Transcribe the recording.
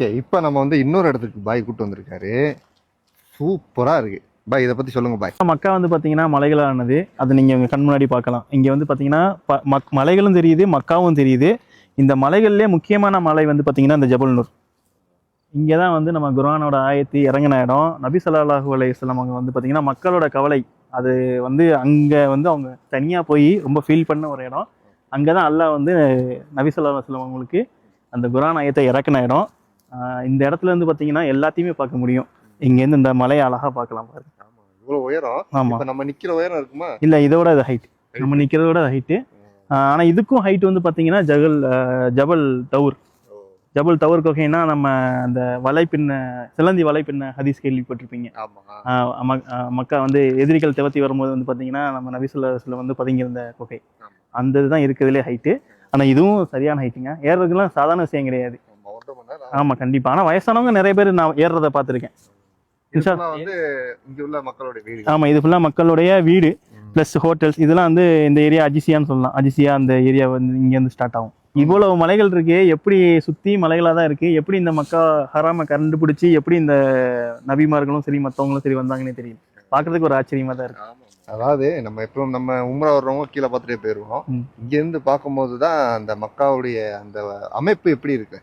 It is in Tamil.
ஓகே, இப்போ நம்ம வந்து இன்னொரு இடத்துக்கு பாய் கூட்டு வந்திருக்காரு. சூப்பரா இருக்கு பாய். இதை பத்தி சொல்லுங்க பாய். மக்கா வந்து பார்த்தீங்கன்னா மலைகளானது. அதை நீங்கள் உங்கள் கண் முன்னாடி பார்க்கலாம். இங்கே வந்து பார்த்தீங்கன்னா மலைகளும் தெரியுது, மக்காவும் தெரியுது. இந்த மலைகள்லேயே முக்கியமான மலை வந்து பார்த்தீங்கன்னா இந்த ஜபல் நூர். இங்கே தான் வந்து நம்ம குர்ஆனோட ஆயத்து இறங்கின இடம். நபி ஸல்லல்லாஹு அலைஹி வஸல்லம் அவங்க வந்து பார்த்தீங்கன்னா மக்களோட கவலை அது வந்து அங்கே வந்து அவங்க தனியாக போய் ரொம்ப ஃபீல் பண்ண ஒரு இடம். அங்கே தான் அல்லாஹ் வந்து நபி ஸல்லல்லாஹு அலைஹி வஸல்லம் அவங்களுக்கு அந்த குர்ஆன் ஆயத்தை இறக்கின இடம். இந்த இடத்துல இருந்து பார்த்தீங்கன்னா எல்லாத்தையுமே பார்க்க முடியும். இங்கேருந்து இந்த மலையை அழகாக பார்க்கலாம் பாருங்க. இவ்வளவு உயரம். ஆமா, இப்ப நம்ம நிக்கிற உயரம் இருக்குமா? இல்லை இதோட இது ஹைட். நம்ம நிற்கிறதோட ஹைட்டு. ஆனால் இதுக்கும் ஹைட் வந்து பார்த்தீங்கன்னா ஜபல் தவுர். ஜபல் தவுர் கொகைன்னா நம்ம அந்த வலைப்பின்ன சிலந்தி வலைப்பின்ன ஹதீஸ் கேள்விப்பட்டிருப்பீங்க. ஆமா. மக்கா வந்து எதிரிகள் துரத்தி வரும்போது வந்து பார்த்தீங்கன்னா நம்ம நபி ஸல்லல்லாஹு அலைஹி வஸல்லம் வந்து பதுங்கியிருந்த குகை. அந்த இதுதான் இருக்கிறதுலே ஹைட்டு. ஆனால் இதுவும் சரியான ஹைட்டுங்க. ஏறுறதுக்குலாம் சாதாரண விஷயம் கிடையாது. ஆமா, 1.5 மணி நேரம். ஆமா, கண்டிப்பா. ஆனால் வயசானவங்க நிறைய பேர் நான் ஏறுறதை பார்த்துருக்கேன். இதெல்லாம் வந்து இங்க உள்ள மக்களோட வீடு. ஆமா, இது ஃபுல்லா மக்களுடைய வீடு பிளஸ் ஹோட்டல்ஸ். இதெல்லாம் வந்து இந்த ஏரியா அஜிசியான்னு சொல்லலாம். அஜிசியா அந்த ஏரியா வந்து இங்க இருந்து ஸ்டார்ட் ஆகும். இவ்வளவு மலைகள் இருக்கு. எப்படி சுத்தி மலைகளா தான் இருக்கு. எப்படி இந்த மக்கா ஹராம கண்டுபிடிச்சி எப்படி இந்த நபிமார்களும் சரி மற்றவங்களும் சரி வந்தாங்கன்னே தெரியல. பாக்குறதுக்கு ஒரு ஆச்சரியமா தான் இருக்கு. அதாவது நம்ம எப்பவும் நம்ம உம்ரா வர்றவங்க கீழே பார்த்துட்டே போயிருவோம். இங்க இருந்து பார்க்கும்போது தான் அந்த மக்காவுடைய அந்த அமைப்பு எப்படி இருக்கு.